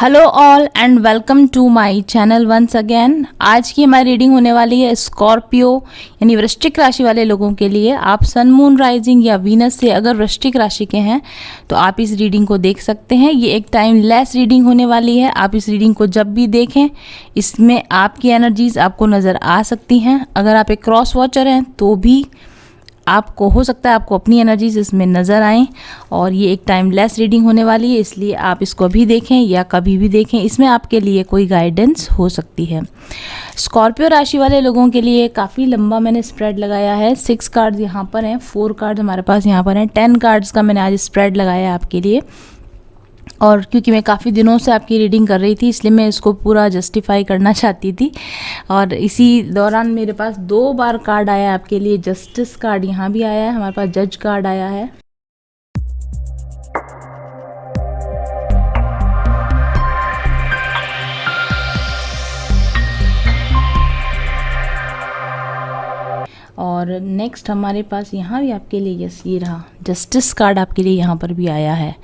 Hello all and welcome to my channel once again. आज की हमारी रीडिंग होने वाली है स्कॉर्पियो यानी वृश्चिक राशि वाले लोगों के लिए। आप सन, मून, राइजिंग या वीनस से अगर वृश्चिक राशि के हैं तो आप इस रीडिंग को देख सकते हैं। ये एक टाइम लेस रीडिंग होने वाली है। आप इस रीडिंग को जब भी देखें इसमें आपकी एनर्जीज आपको नज़र आ सकती हैं। अगर आप एक क्रॉस वॉचर हैं तो भी आपको हो सकता है आपको अपनी एनर्जीज इसमें नज़र आएँ। और ये एक टाइम लेस रीडिंग होने वाली है, इसलिए आप इसको भी देखें या कभी भी देखें, इसमें आपके लिए कोई गाइडेंस हो सकती है। स्कॉर्पियो राशि वाले लोगों के लिए काफ़ी लंबा मैंने स्प्रेड लगाया है। 6 कार्ड्स यहाँ पर हैं, 4 कार्ड्स हमारे पास यहाँ पर हैं, 10 कार्ड्स का मैंने आज स्प्रेड लगाया है आपके लिए। और क्योंकि मैं काफ़ी दिनों से आपकी रीडिंग कर रही थी इसलिए मैं इसको पूरा जस्टिफाई करना चाहती थी। और इसी दौरान मेरे पास 2 बार कार्ड आया आपके लिए। जस्टिस कार्ड यहाँ भी आया है, हमारे पास जज कार्ड आया है। और नेक्स्ट हमारे पास यहाँ भी आपके लिए यस ये रहा जस्टिस कार्ड आपके लिए यहाँ पर भी आया है,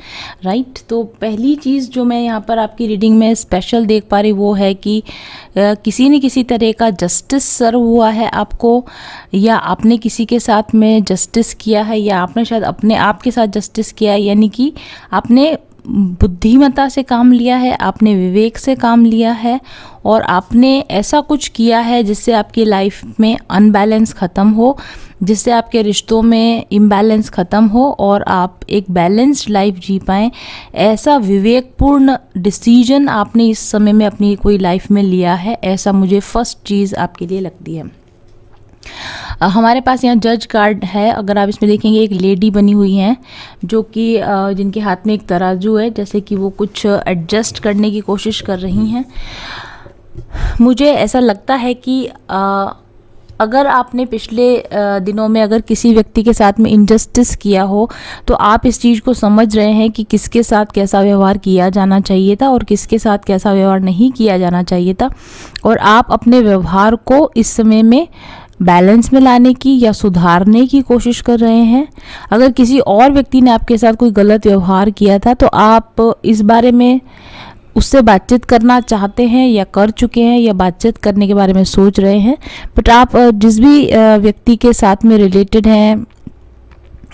राइट। तो पहली चीज़ जो मैं यहाँ पर आपकी रीडिंग में स्पेशल देख पा रही वो है कि किसी न किसी तरह का जस्टिस सर्व हुआ है आपको, या आपने किसी के साथ में जस्टिस किया है, या आपने शायद अपने आप के साथ जस्टिस किया है। यानी कि आपने बुद्धिमत्ता से काम लिया है, आपने विवेक से काम लिया है और आपने ऐसा कुछ किया है जिससे आपकी लाइफ में अनबैलेंस ख़त्म हो, जिससे आपके रिश्तों में इम्बैलेंस ख़त्म हो और आप एक बैलेंस्ड लाइफ जी पाएँ। ऐसा विवेकपूर्ण डिसीजन आपने इस समय में अपनी कोई लाइफ में लिया है, ऐसा मुझे फर्स्ट चीज़ आपके लिए लगती है। हमारे पास यहाँ जज कार्ड है। अगर आप इसमें देखेंगे एक लेडी बनी हुई हैं जो कि जिनके हाथ में एक तराजू है, जैसे कि वो कुछ एडजस्ट करने की कोशिश कर रही हैं। मुझे ऐसा लगता है कि अगर आपने पिछले दिनों में अगर किसी व्यक्ति के साथ में इनजस्टिस किया हो तो आप इस चीज़ को समझ रहे हैं कि किसके साथ कैसा व्यवहार किया जाना चाहिए था और किसके साथ कैसा व्यवहार नहीं किया जाना चाहिए था, और आप अपने व्यवहार को इस समय में बैलेंस में लाने की या सुधारने की कोशिश कर रहे हैं। अगर किसी और व्यक्ति ने आपके साथ कोई गलत व्यवहार किया था तो आप इस बारे में उससे बातचीत करना चाहते हैं या कर चुके हैं या बातचीत करने के बारे में सोच रहे हैं। बट आप जिस भी व्यक्ति के साथ में रिलेटेड हैं,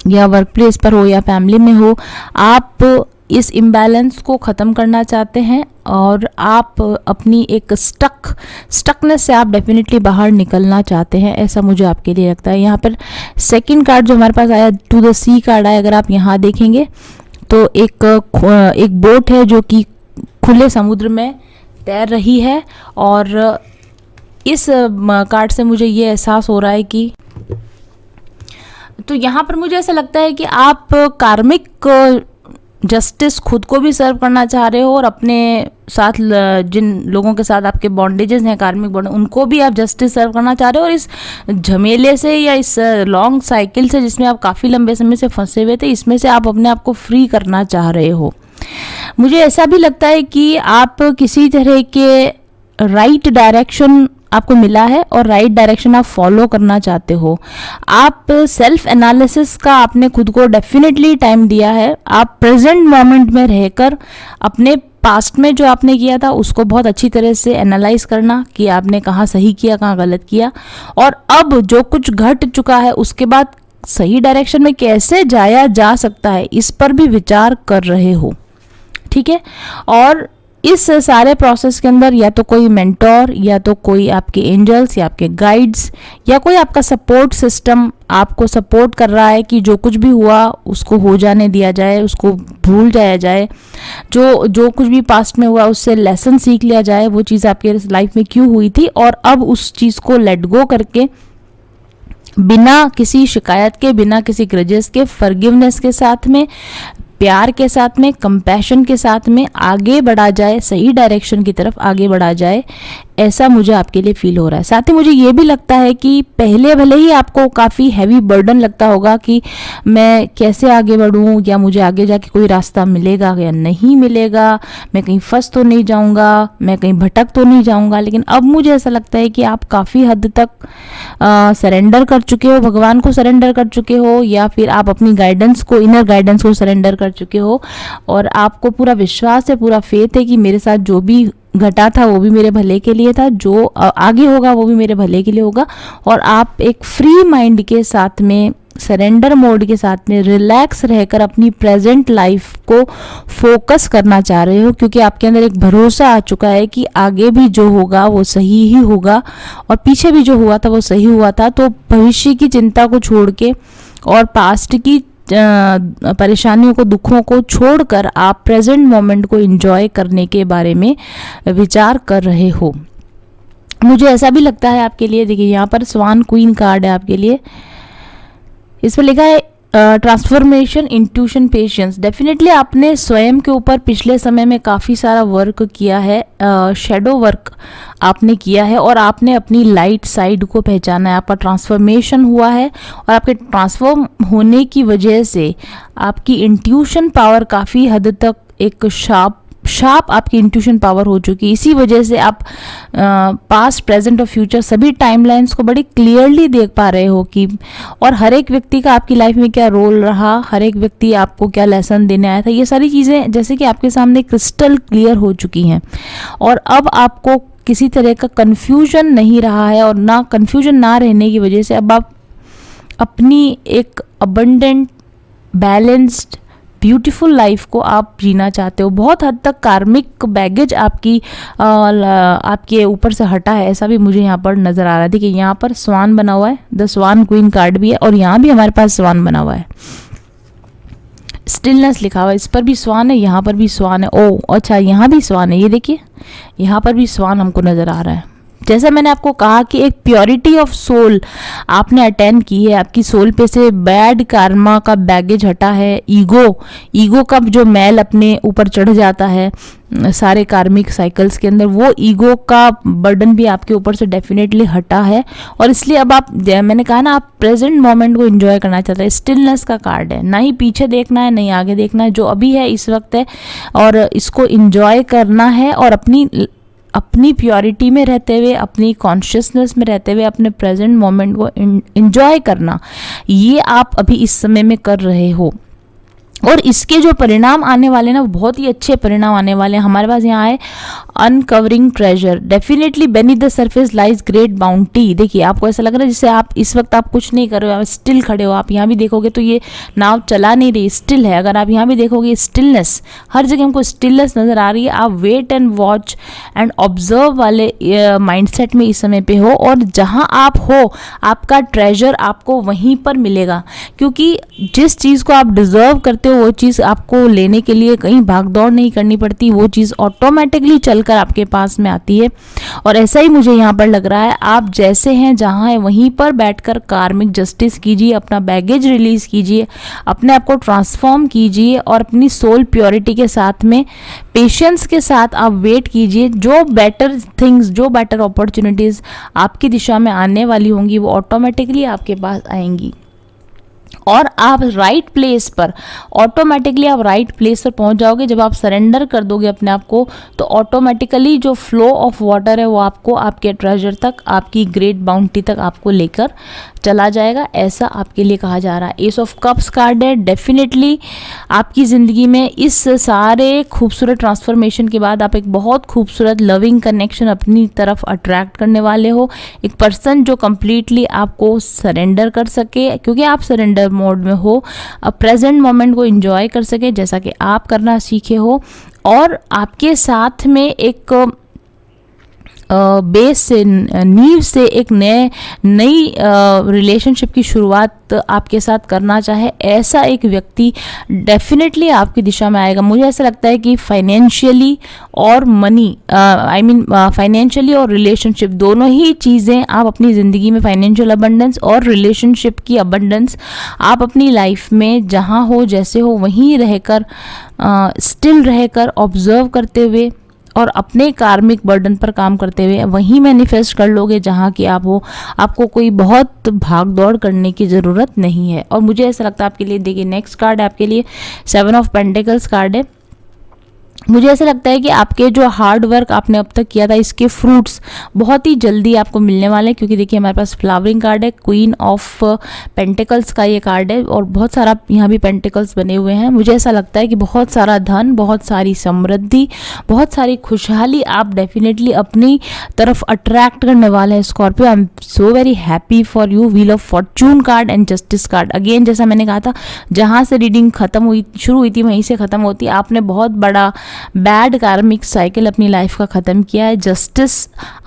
या वर्क प्लेस पर हो या फैमिली में हो, आप इस इम्बैलेंस को ख़त्म करना चाहते हैं और आप अपनी एक स्टकनेस से आप डेफिनेटली बाहर निकलना चाहते हैं, ऐसा मुझे आपके लिए लगता है। यहाँ पर सेकंड कार्ड जो हमारे पास आया टू द सी कार्ड आया। अगर आप यहाँ देखेंगे तो एक बोट है जो कि खुले समुद्र में तैर रही है, और इस कार्ड से मुझे ये एहसास हो रहा है कि तो यहाँ पर मुझे ऐसा लगता है कि आप कार्मिक जस्टिस खुद को भी सर्व करना चाह रहे हो और अपने साथ जिन लोगों के साथ आपके बॉन्डेजेस हैं, कार्मिक बॉन्ड, उनको भी आप जस्टिस सर्व करना चाह रहे हो। और इस झमेले से या इस लॉन्ग साइकिल से जिसमें आप काफ़ी लंबे समय से फंसे हुए थे, इसमें से आप अपने आप को फ्री करना चाह रहे हो। मुझे ऐसा भी लगता है कि आप किसी तरह के राइट डायरेक्शन आपको मिला है और राइट डायरेक्शन आप फॉलो करना चाहते हो। आप सेल्फ एनालिसिस का आपने खुद को डेफिनेटली टाइम दिया है। आप प्रेजेंट मोमेंट में रहकर अपने पास्ट में जो आपने किया था उसको बहुत अच्छी तरह से एनालाइज करना कि आपने कहाँ सही किया, कहाँ गलत किया, और अब जो कुछ घट चुका है उसके बाद सही डायरेक्शन में कैसे जाया जा सकता है इस पर भी विचार कर रहे हो, ठीक है। और इस सारे प्रोसेस के अंदर या तो कोई मेंटोर, या तो कोई आपके एंजल्स या आपके गाइड्स, या कोई आपका सपोर्ट सिस्टम आपको सपोर्ट कर रहा है कि जो कुछ भी हुआ उसको हो जाने दिया जाए, उसको भूल जाया जाए। जो कुछ भी पास्ट में हुआ उससे लेसन सीख लिया जाए, वो चीज़ आपके लाइफ में क्यों हुई थी, और अब उस चीज़ को लेट गो करके बिना किसी शिकायत के, बिना किसी ग्रजेस के, फॉरगिवनेस के साथ में, प्यार के साथ में, कंपैशन के साथ में आगे बढ़ा जाए, सही डायरेक्शन की तरफ आगे बढ़ा जाए। ऐसा मुझे आपके लिए फील हो रहा है। साथ ही मुझे ये भी लगता है कि पहले भले ही आपको काफ़ी हैवी बर्डन लगता होगा कि मैं कैसे आगे बढ़ूं, या मुझे आगे जाके कोई रास्ता मिलेगा या नहीं मिलेगा, मैं कहीं फंस तो नहीं जाऊंगा, मैं कहीं भटक तो नहीं जाऊंगा। लेकिन अब मुझे ऐसा लगता है कि आप काफ़ी हद तक सरेंडर कर चुके हो, भगवान को सरेंडर कर चुके हो, या फिर आप अपनी गाइडेंस को, इनर गाइडेंस को सरेंडर कर चुके हो, और आपको पूरा विश्वास है, पूरा फेथ है कि मेरे साथ जो भी घटा था वो भी मेरे भले के लिए था, जो आगे होगा वो भी मेरे भले के लिए होगा। और आप एक फ्री माइंड के साथ में, सरेंडर मोड के साथ में रिलैक्स रहकर अपनी प्रेजेंट लाइफ को फोकस करना चाह रहे हो, क्योंकि आपके अंदर एक भरोसा आ चुका है कि आगे भी जो होगा वो सही ही होगा, और पीछे भी जो हुआ था वो सही हुआ था। तो भविष्य की चिंता को छोड़ के और पास्ट की परेशानियों को, दुखों को छोड़कर आप प्रेजेंट मोमेंट को एंजॉय करने के बारे में विचार कर रहे हो। मुझे ऐसा भी लगता है आपके लिए, देखिए यहाँ पर स्वान क्वीन कार्ड है आपके लिए, इस पर लिखा है ट्रांसफॉर्मेशन, इंट्यूशन, पेशेंस। डेफिनेटली आपने स्वयं के ऊपर पिछले समय में काफ़ी सारा वर्क किया है, शेडो वर्क आपने किया है, और आपने अपनी लाइट साइड को पहचाना है। आपका ट्रांसफॉर्मेशन हुआ है, और आपके ट्रांसफॉर्म होने की वजह से आपकी इंट्यूशन पावर काफ़ी हद तक एक शार्प आपकी इंट्यूशन पावर हो चुकी है। इसी वजह से आप पास्ट, प्रेजेंट और फ्यूचर सभी टाइमलाइंस को बड़ी क्लियरली देख पा रहे हो कि, और हर एक व्यक्ति का आपकी लाइफ में क्या रोल रहा, हर एक व्यक्ति आपको क्या लेसन देने आया था, ये सारी चीज़ें जैसे कि आपके सामने क्रिस्टल क्लियर हो चुकी हैं। और अब आपको किसी तरह का कन्फ्यूजन नहीं रहा है, और ना कन्फ्यूजन ना रहने की वजह से अब आप अपनी एक अबंडेंट, बैलेंस्ड, ब्यूटीफुल लाइफ को आप जीना चाहते हो। बहुत हद तक कार्मिक बैगेज आपके ऊपर से हटा है, ऐसा भी मुझे यहाँ पर नज़र आ रहा है। देखिए यहाँ पर स्वान बना हुआ है, द स्वान क्वीन कार्ड भी है, और यहाँ भी हमारे पास स्वान बना हुआ है, स्टिलनेस लिखा हुआ है, इस पर भी स्वान है, यहाँ पर भी स्वान है। ओ अच्छा, यहाँ भी स्वान है, ये देखिए यहाँ पर भी स्वान हमको नज़र आ रहा है। जैसा मैंने आपको कहा कि एक प्योरिटी ऑफ सोल आपने अटेंड की है, आपकी सोल पे से बैड कार्मा का बैगेज हटा है, ईगो का जो मैल अपने ऊपर चढ़ जाता है सारे कार्मिक साइकिल्स के अंदर, वो ईगो का बर्डन भी आपके ऊपर से डेफिनेटली हटा है। और इसलिए अब आप, मैंने कहा ना, आप प्रेजेंट मोमेंट को एंजॉय करना चाहते हैं। स्टिलनेस का कार्ड है, ना ही पीछे देखना है, नहीं आगे देखना है, जो अभी है इस वक्त है, और इसको एंजॉय करना है, और अपनी प्योरिटी में रहते हुए, अपनी कॉन्शियसनेस में रहते हुए अपने प्रेजेंट मोमेंट को एंजॉय करना, ये आप अभी इस समय में कर रहे हो। और इसके जो परिणाम आने वाले ना, बहुत ही अच्छे परिणाम आने वाले हैं। हमारे पास यहाँ है uncovering treasure, definitely beneath the surface lies great bounty. देखिए आपको ऐसा लग रहा है जैसे आप इस वक्त आप कुछ नहीं कर रहे हो, आप स्टिल खड़े हो। आप यहाँ भी देखोगे तो ये नाव चला नहीं रही, स्टिल है। अगर आप यहाँ भी देखोगे स्टिलनेस, हर जगह हमको स्टिलनेस नज़र आ रही है। आप wait and watch and observe वाले माइंडसेट में इस समय पे हो, और जहाँ आप हो आपका ट्रेजर आपको वहीं पर मिलेगा, क्योंकि जिस चीज़ को आप डिजर्व करते हो वो चीज़ आपको लेने के लिए कहीं भागदौड़ नहीं करनी पड़ती, वो चीज़ ऑटोमेटिकली चलकर आपके पास में आती है। और ऐसा ही मुझे यहाँ पर लग रहा है, आप जैसे हैं जहाँ है वहीं पर बैठकर कार्मिक जस्टिस कीजिए, अपना बैगेज रिलीज कीजिए, अपने आप को ट्रांसफॉर्म कीजिए, और अपनी सोल प्योरिटी के साथ में पेशेंस के साथ आप वेट कीजिए। जो बेटर थिंग्स, जो बेटर अपॉर्चुनिटीज़ आपकी दिशा में आने वाली होंगी वो ऑटोमेटिकली आपके पास आएंगी, और आप राइट प्लेस पर, ऑटोमेटिकली आप राइट प्लेस पर पहुंच जाओगे। जब आप सरेंडर कर दोगे अपने आप को, तो ऑटोमेटिकली जो फ्लो ऑफ वाटर है वो आपको आपके ट्रेजर तक, आपकी ग्रेट बाउंटी तक आपको लेकर चला जाएगा, ऐसा आपके लिए कहा जा रहा है। एस ऑफ कप्स कार्ड है, डेफिनेटली आपकी ज़िंदगी में इस सारे खूबसूरत ट्रांसफॉर्मेशन के बाद आप एक बहुत खूबसूरत लविंग कनेक्शन अपनी तरफ अट्रैक्ट करने वाले हो। एक पर्सन जो कम्प्लीटली आपको सरेंडर कर सके, क्योंकि आप सरेंडर मोड में हो, अब प्रेजेंट मोमेंट को एंजॉय कर सके जैसा कि आप करना सीखे हो, और आपके साथ में एक बेस से, नींव से एक नई रिलेशनशिप की शुरुआत आपके साथ करना चाहे, ऐसा एक व्यक्ति डेफिनेटली आपकी दिशा में आएगा। मुझे ऐसा लगता है कि फाइनेंशियली और मनी, फाइनेंशियली और रिलेशनशिप, दोनों ही चीज़ें आप अपनी ज़िंदगी में, फाइनेंशियल अबंडेंस और रिलेशनशिप की अबंडेंस, आप अपनी लाइफ में जहाँ हो, जैसे हो, वहीं रहकर, स्टिल रहकर, ऑब्जर्व करते हुए, और अपने कार्मिक बर्डन पर काम करते हुए वहीं मैनिफेस्ट कर लोगे जहाँ कि आप हो। आपको कोई बहुत भाग दौड़ करने की ज़रूरत नहीं है। और मुझे ऐसा लगता है आपके लिए, देखिए नेक्स्ट कार्ड है आपके लिए 7 ऑफ पेंटिकल्स कार्ड है। मुझे ऐसा लगता है कि आपके जो हार्ड वर्क आपने अब तक किया था, इसके फ्रूट्स बहुत ही जल्दी आपको मिलने वाले हैं, क्योंकि देखिए हमारे पास फ्लावरिंग कार्ड है, क्वीन ऑफ पेंटिकल्स का ये कार्ड है और बहुत सारा यहाँ भी पेंटिकल्स बने हुए हैं। मुझे ऐसा लगता है कि बहुत सारा धन, बहुत सारी समृद्धि, बहुत सारी खुशहाली आप डेफिनेटली अपनी तरफ अट्रैक्ट करने वाले हैं Scorpio. I am so very happy for you. Wheel of Fortune card and justice card. Again जैसा मैंने कहा था, जहाँ से रीडिंग खत्म हुई, शुरू हुई थी, वहीं से खत्म होती है। आपने बहुत बड़ा बैड कार्मिक साइकिल अपनी लाइफ का ख़त्म किया है। जस्टिस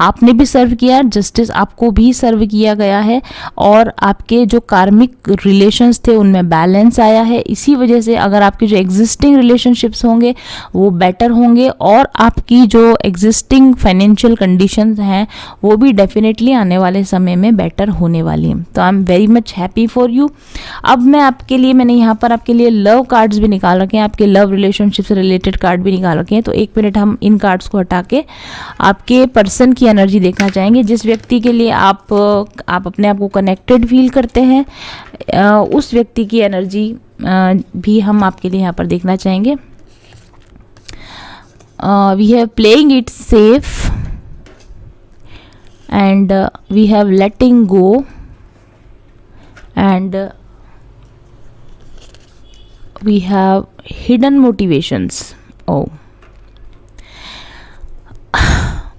आपने भी सर्व किया है, जस्टिस आपको भी सर्व किया गया है और आपके जो कार्मिक रिलेशंस थे उनमें बैलेंस आया है। इसी वजह से अगर आपके जो एग्जिस्टिंग रिलेशनशिप्स होंगे वो बेटर होंगे और आपकी जो एग्जिस्टिंग फाइनेंशियल कंडीशंस हैं वो भी डेफिनेटली आने वाले समय में बेटर होने वाली हैं। तो I am very much happy for you. अब मैं आपके लिए, मैंने यहाँ पर आपके लिए लव कार्ड्स भी निकाल रखे हैं, आपके लव रिलेशनशिप से रिलेटेड कार्ड भी निकाल रखे हैं। तो एक मिनट हम इन कार्ड्स को हटा के आपके पर्सन की एनर्जी देखना चाहेंगे। जिस व्यक्ति के लिए आप अपने आप को कनेक्टेड फील करते हैं, उस व्यक्ति की एनर्जी भी हम आपके लिए यहाँ पर देखना चाहेंगे। We have playing it safe and we have letting go and we have hidden motivations. ओ,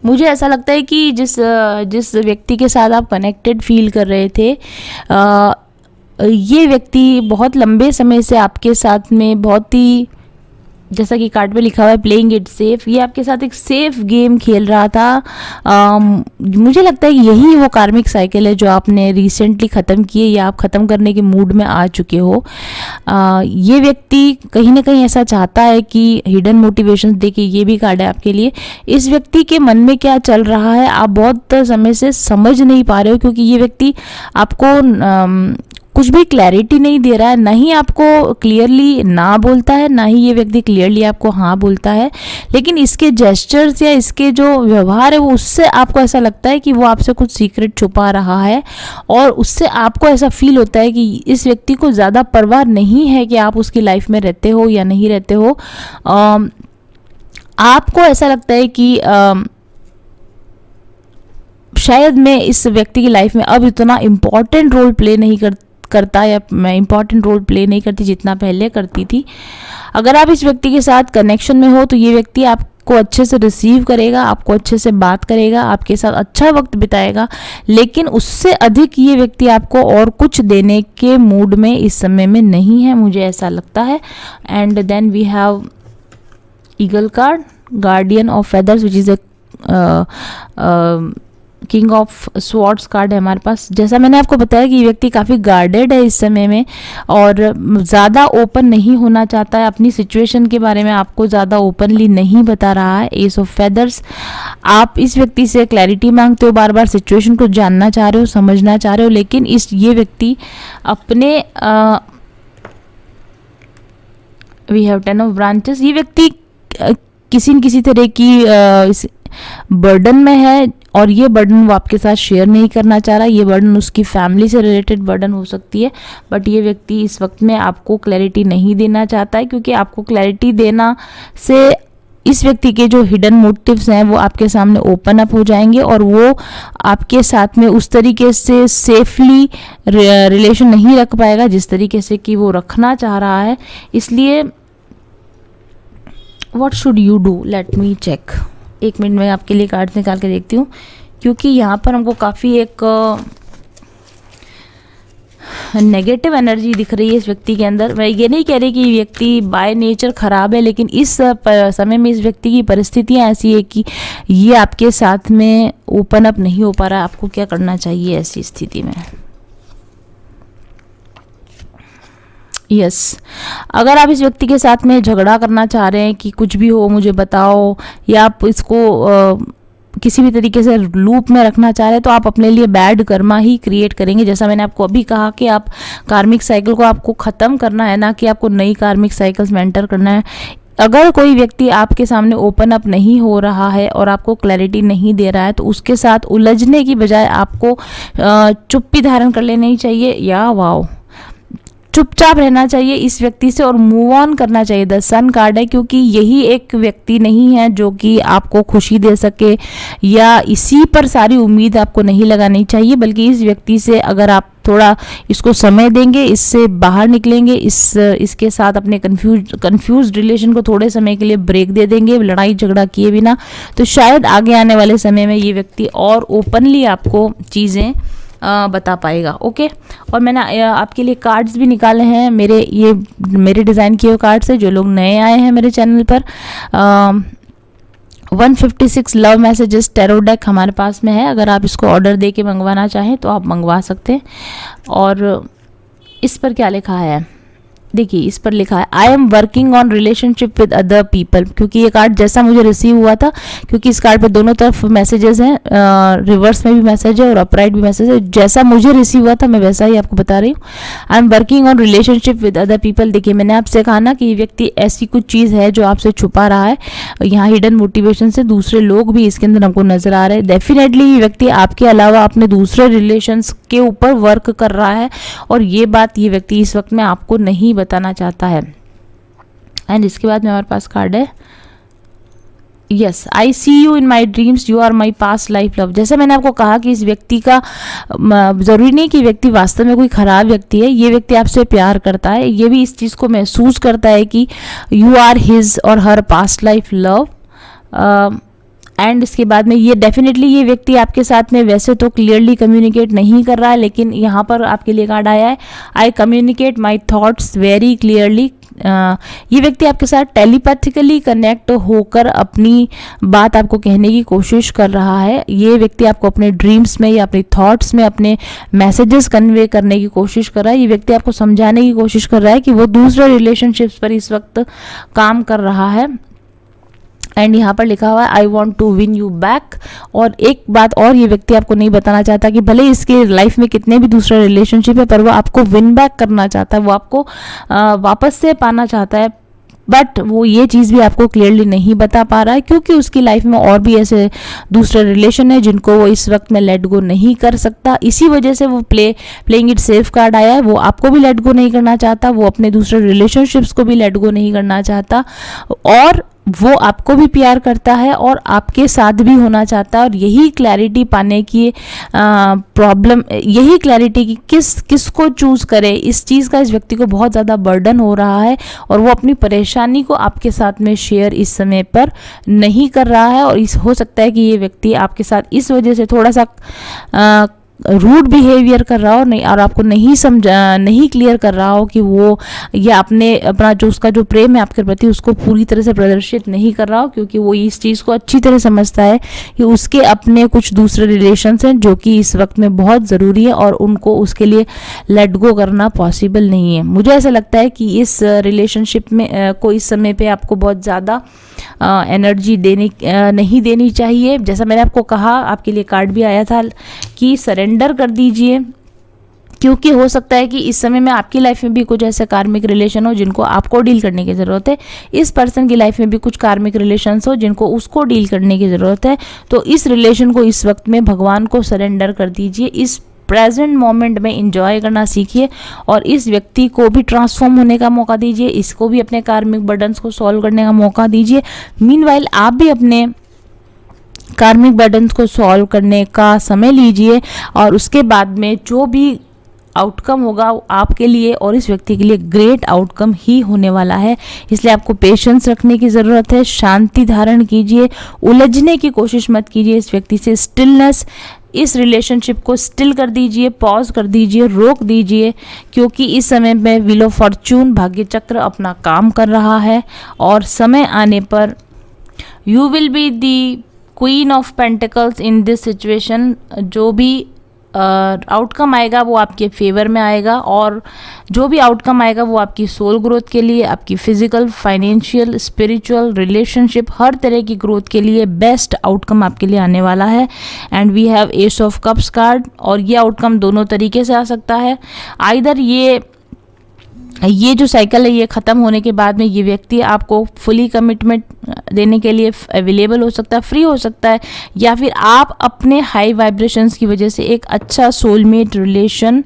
मुझे ऐसा लगता है कि जिस व्यक्ति के साथ आप कनेक्टेड फील कर रहे थे, ये व्यक्ति बहुत लंबे समय से आपके साथ में बहुत ही, जैसा कि कार्ड पे लिखा हुआ है प्लेइंग इट सेफ, ये आपके साथ एक सेफ गेम खेल रहा था। मुझे लगता है कि यही वो कार्मिक साइकिल है जो आपने रिसेंटली ख़त्म की है या आप ख़त्म करने के मूड में आ चुके हो। ये व्यक्ति कहीं ना कहीं ऐसा चाहता है कि हिडन मोटिवेशन, देखिए ये भी कार्ड है आपके लिए। इस व्यक्ति के मन में क्या चल रहा है आप बहुत समय से समझ नहीं पा रहे हो, क्योंकि ये व्यक्ति आपको कुछ भी क्लैरिटी नहीं दे रहा है, ना ही आपको क्लियरली ना बोलता है, ना ही ये व्यक्ति क्लियरली आपको हाँ बोलता है। लेकिन इसके जेस्चर्स या इसके जो व्यवहार है वो, उससे आपको ऐसा लगता है कि वो आपसे कुछ सीक्रेट छुपा रहा है और उससे आपको ऐसा फील होता है कि इस व्यक्ति को ज़्यादा परवाह नहीं है कि आप उसकी लाइफ में रहते हो या नहीं रहते हो। आपको ऐसा लगता है कि शायद मैं इस व्यक्ति की लाइफ में अब इतना इम्पॉर्टेंट रोल प्ले नहीं करता या मैं इम्पॉर्टेंट रोल प्ले नहीं करती जितना पहले करती थी। अगर आप इस व्यक्ति के साथ कनेक्शन में हो तो ये व्यक्ति आपको अच्छे से रिसीव करेगा, आपको अच्छे से बात करेगा, आपके साथ अच्छा वक्त बिताएगा, लेकिन उससे अधिक ये व्यक्ति आपको और कुछ देने के मूड में इस समय में नहीं है, मुझे ऐसा लगता है। And then we have eagle card, guardian of feathers which is king of swords card है हमारे पास। जैसा मैंने आपको बताया कि ये व्यक्ति काफ़ी गार्डेड है इस समय में और ज़्यादा ओपन नहीं होना चाहता है, अपनी सिचुएशन के बारे में आपको ज़्यादा ओपनली नहीं बता रहा है। एस ऑफ फेदर्स, आप इस व्यक्ति से क्लैरिटी मांगते हो, बार बार सिचुएशन को जानना चाह रहे हो, समझना चाह रहे हो, लेकिन ये व्यक्ति अपने वी हैव 10 ऑफ ब्रांचेस, ये व्यक्ति किसी न किसी तरह की बर्डन में है और ये बर्डन वो आपके साथ शेयर नहीं करना चाह रहा। ये बर्डन उसकी फैमिली से रिलेटेड बर्डन हो सकती है, बट ये व्यक्ति इस वक्त में आपको क्लैरिटी नहीं देना चाहता है, क्योंकि आपको क्लैरिटी देना से इस व्यक्ति के जो हिडन मोटिव्स हैं वो आपके सामने ओपन अप हो जाएंगे और वो आपके साथ में उस तरीके से सेफली रिलेशन नहीं रख पाएगा जिस तरीके से कि वो रखना चाह रहा है। इसलिए what should you do, let me check. एक मिनट में आपके लिए कार्ड निकाल के देखती हूँ, क्योंकि यहाँ पर हमको काफ़ी एक नेगेटिव एनर्जी दिख रही है इस व्यक्ति के अंदर। मैं ये नहीं कह रही कि व्यक्ति बाय नेचर ख़राब है, लेकिन इस समय में इस व्यक्ति की परिस्थितियाँ ऐसी है कि ये आपके साथ में ओपन अप नहीं हो पा रहा है। आपको क्या करना चाहिए ऐसी स्थिति में? यस, अगर आप इस व्यक्ति के साथ में झगड़ा करना चाह रहे हैं कि कुछ भी हो मुझे बताओ, या आप इसको किसी भी तरीके से लूप में रखना चाह रहे हैं, तो आप अपने लिए बैड कर्मा ही क्रिएट करेंगे। जैसा मैंने आपको अभी कहा कि आप कार्मिक साइकिल को आपको ख़त्म करना है, ना कि आपको नई कार्मिक साइकिल्स में एंटर करना है। अगर कोई व्यक्ति आपके सामने ओपन अप नहीं हो रहा है और आपको क्लैरिटी नहीं दे रहा है तो उसके साथ उलझने की बजाय आपको चुप्पी धारण कर लेनी चाहिए, या वाओ, चुपचाप रहना चाहिए इस व्यक्ति से और मूव ऑन करना चाहिए। द सन कार्ड है, क्योंकि यही एक व्यक्ति नहीं है जो कि आपको खुशी दे सके, या इसी पर सारी उम्मीद आपको नहीं लगानी चाहिए, बल्कि इस व्यक्ति से अगर आप थोड़ा इसको समय देंगे, इससे बाहर निकलेंगे, इसके साथ अपने कंफ्यूज रिलेशन को थोड़े समय के लिए ब्रेक दे देंगे लड़ाई झगड़ा किए बिना, तो शायद आगे आने वाले समय में ये व्यक्ति और ओपनली आपको चीज़ें बता पाएगा। ओके, और मैंने आपके लिए कार्ड्स भी निकाले हैं, मेरे डिज़ाइन किए हुए कार्ड्स हैं। जो लोग नए आए हैं मेरे चैनल पर, 156 लव मैसेजेस टैरो डेक हमारे पास में है। अगर आप इसको ऑर्डर दे के मंगवाना चाहें तो आप मंगवा सकते हैं। और इस पर क्या लिखा है, देखिए इस पर लिखा है I am working on relationship with other people. क्योंकि ये कार्ड जैसा मुझे रिसीव हुआ था, क्योंकि इस कार्ड पे दोनों तरफ मैसेजेस हैं, रिवर्स में भी मैसेज है और अपराइट भी मैसेज है, जैसा मुझे रिसीव हुआ था मैं वैसा ही आपको बता रही हूँ। I am working on relationship with other people. देखिए मैंने आपसे कहा ना कि ये व्यक्ति ऐसी कुछ चीज़ है जो आपसे छुपा रहा है, यहाँ हिडन मोटिवेशन से दूसरे लोग भी इसके अंदर हमको नजर आ रहे हैं। डेफिनेटली ये व्यक्ति आपके अलावा अपने दूसरे रिलेशंस के ऊपर वर्क कर रहा है और ये बात ये व्यक्ति इस वक्त में आपको नहीं बताना चाहता है। एंड इसके बाद में हमारे पास कार्ड है yes, I see you in my dreams, you are my past life love. जैसे मैंने आपको कहा कि इस व्यक्ति का ज़रूरी नहीं कि व्यक्ति वास्तव में कोई ख़राब व्यक्ति है, ये व्यक्ति आपसे प्यार करता है, ये भी इस चीज़ को महसूस करता है कि यू आर हिज और her past life love. And इसके बाद में ये डेफिनेटली ये व्यक्ति आपके साथ में वैसे तो क्लियरली कम्युनिकेट नहीं कर रहा है, लेकिन यहाँ पर आपके लिए कार्ड आया है I communicate my thoughts very clearly. ये व्यक्ति आपके साथ टेलीपैथिकली कनेक्ट होकर अपनी बात आपको कहने की कोशिश कर रहा है। ये व्यक्ति आपको अपने ड्रीम्स में या अपने थॉट्स में अपने मैसेजेस कन्वे करने की कोशिश कर रहा है। ये व्यक्ति आपको समझाने की कोशिश कर रहा है कि वो दूसरे रिलेशनशिप्स पर इस वक्त काम कर रहा है। एंड यहाँ पर लिखा हुआ है I want to win you back. और एक बात और ये व्यक्ति आपको नहीं बताना चाहता कि भले इसके लाइफ में कितने भी दूसरे रिलेशनशिप है, पर वो आपको विन बैक करना चाहता है, वो आपको वापस से पाना चाहता है, बट वो ये चीज़ भी आपको क्लियरली नहीं बता पा रहा है, क्योंकि उसकी लाइफ में और भी ऐसे दूसरे रिलेशन है जिनको वो इस वक्त में लेट गो नहीं कर सकता। इसी वजह से वो प्लेइंग इट सेफ कार्ड आया है। वो आपको भी लेट गो नहीं करना चाहता, वो अपने दूसरे रिलेशनशिप्स को भी लेट गो नहीं करना चाहता, और वो आपको भी प्यार करता है और आपके साथ भी होना चाहता है। और यही क्लैरिटी पाने की प्रॉब्लम, यही क्लैरिटी कि किसको चूज़ करे, इस चीज़ का इस व्यक्ति को बहुत ज़्यादा बर्डन हो रहा है और वो अपनी परेशानी को आपके साथ में शेयर इस समय पर नहीं कर रहा है। और हो सकता है कि ये व्यक्ति आपके साथ इस वजह से थोड़ा सा रूड बिहेवियर कर रहा हो, नहीं, और आपको नहीं क्लियर कर रहा हो कि वो या अपना जो उसका जो प्रेम है आपके प्रति उसको पूरी तरह से प्रदर्शित नहीं कर रहा हो, क्योंकि वो इस चीज़ को अच्छी तरह समझता है कि उसके अपने कुछ दूसरे रिलेशंस हैं जो कि इस वक्त में बहुत ज़रूरी है और उनको उसके लिए लेट गो करना पॉसिबल नहीं है। मुझे ऐसा लगता है कि इस रिलेशनशिप में को इस समय पे आपको बहुत ज़्यादा एनर्जी नहीं देनी चाहिए। जैसा मैंने आपको कहा, आपके लिए कार्ड भी आया था कि सरेंडर कर दीजिए, क्योंकि हो सकता है कि इस समय में आपकी लाइफ में भी कुछ ऐसे कार्मिक रिलेशन हो जिनको आपको डील करने की ज़रूरत है, इस पर्सन की लाइफ में भी कुछ कार्मिक रिलेशंस हो जिनको उसको डील करने की ज़रूरत है। तो इस रिलेशन को इस वक्त में भगवान को सरेंडर कर दीजिए, इस प्रेजेंट मोमेंट में एंजॉय करना सीखिए और इस व्यक्ति को भी ट्रांसफॉर्म होने का मौका दीजिए, इसको भी अपने कार्मिक बर्डन्स को सॉल्व करने का मौका दीजिए। मीनवाइल आप भी अपने कार्मिक बर्डन्स को सॉल्व करने का समय लीजिए और उसके बाद में जो भी आउटकम होगा आपके लिए और इस व्यक्ति के लिए ग्रेट आउटकम ही होने वाला है। इसलिए आपको पेशेंस रखने की ज़रूरत है, शांति धारण कीजिए, उलझने की कोशिश मत कीजिए इस व्यक्ति से। स्टिलनेस, इस रिलेशनशिप को स्टिल कर दीजिए, पॉज कर दीजिए, रोक दीजिए, क्योंकि इस समय में व्हील ऑफ फॉर्च्यून भाग्य चक्र अपना काम कर रहा है और समय आने पर you will be the queen of pentacles in this situation. जो भी आउटकम आएगा वो आपके फेवर में आएगा और जो भी आउटकम आएगा वो आपकी सोल ग्रोथ के लिए, आपकी फिजिकल, फाइनेंशियल, स्पिरिचुअल, रिलेशनशिप, हर तरह की ग्रोथ के लिए बेस्ट आउटकम आपके लिए आने वाला है। And we have ace of cups card और ये आउटकम दोनों तरीके से आ सकता है। आइदर ये ये जो साइकिल है ये ख़त्म होने के बाद में ये व्यक्ति आपको फुली कमिटमेंट देने के लिए अवेलेबल हो सकता है, फ्री हो सकता है, या फिर आप अपने हाई वाइब्रेशंस की वजह से एक अच्छा सोलमेट रिलेशन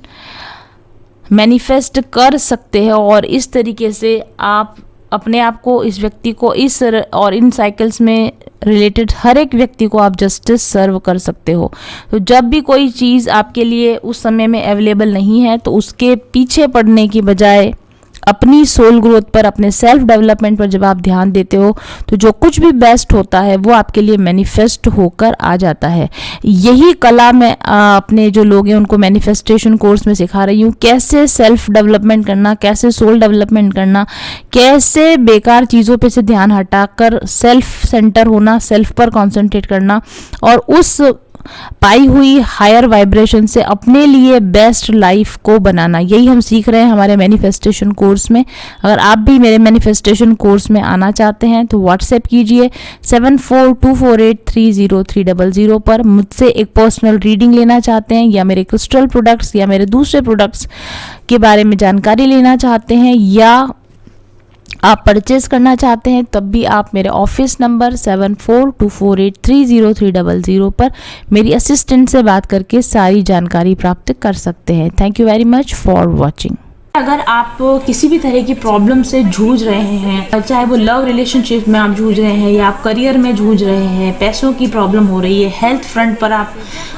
मैनिफेस्ट कर सकते हैं और इस तरीके से आप अपने आप को, इस व्यक्ति को, इस और इन साइकिल्स में रिलेटेड हर एक व्यक्ति को आप जस्टिस सर्व कर सकते हो। तो जब भी कोई चीज़ आपके लिए उस समय में अवेलेबल नहीं है तो उसके पीछे पड़ने की बजाय अपनी सोल ग्रोथ पर, अपने सेल्फ डेवलपमेंट पर जब आप ध्यान देते हो तो जो कुछ भी बेस्ट होता है वो आपके लिए मैनिफेस्ट होकर आ जाता है। यही कला मैं अपने जो लोग हैं उनको मैनिफेस्टेशन कोर्स में सिखा रही हूँ, कैसे सेल्फ डेवलपमेंट करना, कैसे सोल डेवलपमेंट करना, कैसे बेकार चीज़ों पे से ध्यान हटाकर सेल्फ सेंटर होना, सेल्फ पर कॉन्सेंट्रेट करना और उस पाई हुई हायर वाइब्रेशन से अपने लिए बेस्ट लाइफ को बनाना। यही हम सीख रहे हैं हमारे मैनिफेस्टेशन कोर्स में। अगर आप भी मेरे मैनिफेस्टेशन कोर्स में आना चाहते हैं तो व्हाट्सएप कीजिए 7424830300 पर। मुझसे एक पर्सनल रीडिंग लेना चाहते हैं या मेरे क्रिस्टल प्रोडक्ट्स या मेरे दूसरे प्रोडक्ट्स के बारे में जानकारी लेना चाहते हैं या आप परचेज करना चाहते हैं, तब भी आप मेरे ऑफिस नंबर 7424830300 पर मेरी असिस्टेंट से बात करके सारी जानकारी प्राप्त कर सकते हैं। Thank you very much for watching. अगर आप किसी भी तरह की प्रॉब्लम से जूझ रहे हैं, चाहे वो लव रिलेशनशिप में आप जूझ रहे हैं या आप करियर में जूझ रहे हैं, पैसों की प्रॉब्लम हो रही है, हेल्थ फ्रंट पर आप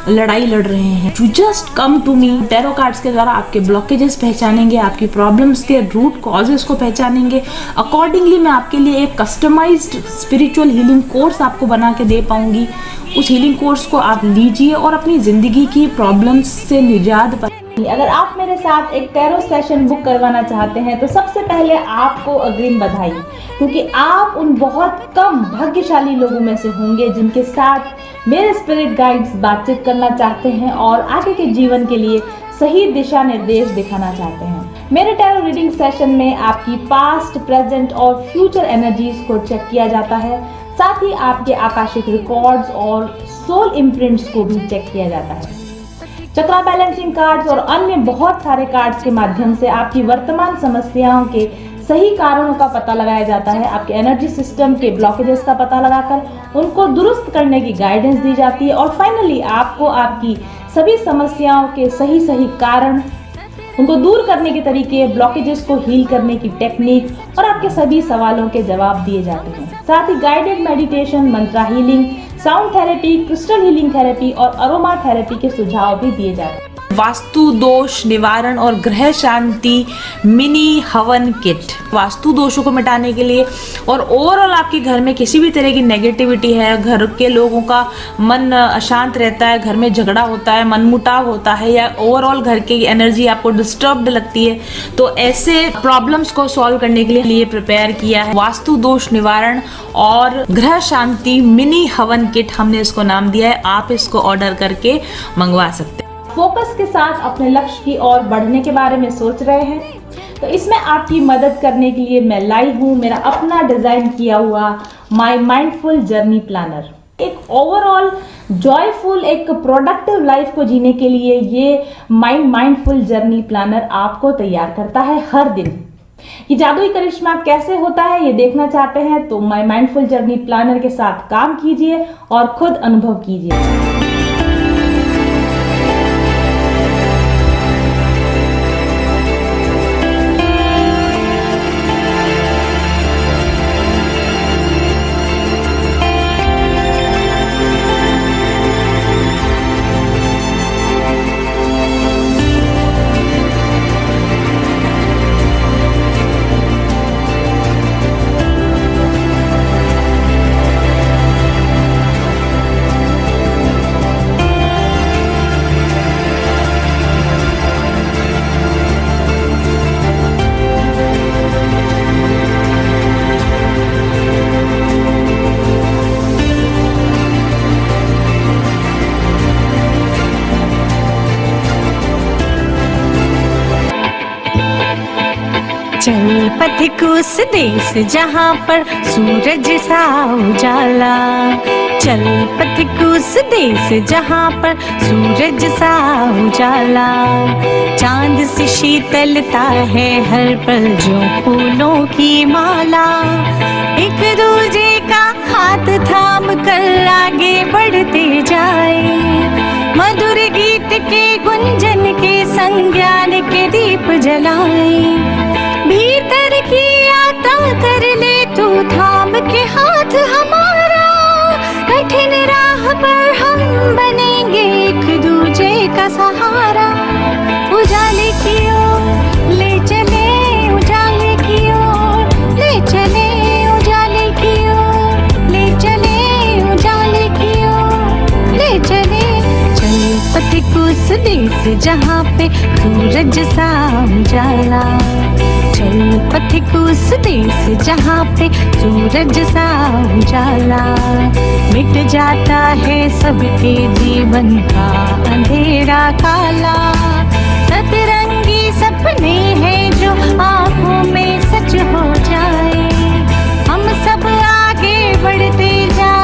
लड़ाई लड़ रहे हैं, you just come to me. Tarot cards के द्वारा आपके ब्लॉकेजेस पहचानेंगे, आपकी प्रॉब्लम्स के रूट कॉजेस को पहचानेंगे। अकॉर्डिंगली मैं आपके लिए एक कस्टमाइज्ड स्पिरिचुअल हीलिंग कोर्स आपको बना के दे पाऊंगी। उस हीलिंग कोर्स को आप लीजिए और अपनी ज़िंदगी की प्रॉब्लम्स से निजात पाइए। अगर आप मेरे साथ एक टैरो सेशन बुक करवाना चाहते हैं तो सबसे पहले आपको अग्रिम बधाई, क्योंकि आप उन बहुत कम भाग्यशाली लोगों में से होंगे जिनके साथ मेरे स्पिरिट गाइड्स बातचीत करना चाहते हैं और आगे के जीवन के लिए सही दिशा निर्देश दिखाना चाहते हैं। मेरे टैरो रीडिंग सेशन में आपकी पास्ट, प्रेजेंट और फ्यूचर एनर्जीज को चेक किया जाता है। साथ ही आपके आकाशिक रिकॉर्ड्स और सोल इम्प्रिंट्स को भी चेक किया जाता है। चक्रा बैलेंसिंग कार्ड्स और अन्य बहुत सारे कार्ड्स के माध्यम से आपकी वर्तमान समस्याओं के सही कारणों का पता लगाया जाता है। आपके एनर्जी सिस्टम के ब्लॉकेजेस का पता लगाकर उनको दुरुस्त करने की गाइडेंस दी जाती है और फाइनली आपको आपकी सभी समस्याओं के सही कारण, उनको दूर करने के तरीके, ब्लॉकेजेस को हील करने की टेक्निक और आपके सभी सवालों के जवाब दिए जाते हैं। साथ ही guided meditation, mantra healing, sound therapy, crystal healing therapy और अरोमा थेरेपी के सुझाव भी दिए जाते हैं। वास्तु दोष निवारण और ग्रह शांति मिनी हवन किट, वास्तु दोषों को मिटाने के लिए और ओवरऑल आपके घर में किसी भी तरह की नेगेटिविटी है, घर के लोगों का मन अशांत रहता है, घर में झगड़ा होता है, मनमुटाव होता है या ओवरऑल घर की एनर्जी आपको डिस्टर्ब्ड लगती है, तो ऐसे प्रॉब्लम्स को सॉल्व करने के लिए प्रिपेयर किया है वास्तु दोष निवारण और ग्रह शांति मिनी हवन किट, हमने इसको नाम दिया है। आप इसको ऑर्डर करके मंगवा सकते हैं। फोकस के साथ अपने लक्ष्य की ओर बढ़ने के बारे में सोच रहे हैं तो इसमें आपकी मदद करने के लिए मैं लाई हूँ मेरा अपना डिजाइन किया हुआ माय माइंडफुल जर्नी प्लानर। एक ओवरऑल जॉयफुल, एक प्रोडक्टिव लाइफ को जीने के लिए ये माइंडफुल जर्नी प्लानर आपको तैयार करता है हर दिन। ये जादुई करिश्मा कैसे होता है ये देखना चाहते हैं तो माय माइंडफुल जर्नी प्लानर के साथ काम कीजिए और खुद अनुभव कीजिए। चल पथिक उस देश जहाँ पर सूरज सा उजाला, चल पथिक उस देश जहाँ पर सूरज सा उजाला, चांद सी शीतलता है हर पल जो फूलों की माला। एक दूजे का हाथ थाम कर आगे बढ़ते जाए, मधुर गीत के गुंजन के संग ज्ञान के दीप जलाए। भीतर की यात्रा कर ले तू थाम के हाथ हमारा, कठिन राह पर हम बनेंगे एक दूजे का सहारा। उजाले की ओर ले चले, उजाले की ओर ले चले, उजाले की ओर ले चले, उजाले की ओर ले चले। चल पथिक उस देश जहाँ पे सूरज सा उजाला, चल पथिक उस देश जहाँ पे सूरज सा उजाला। मिट जाता है सबके जीवन का अंधेरा काला, सतरंगी सपने हैं जो आँखों में सच हो जाए। हम सब आगे बढ़ते जाए,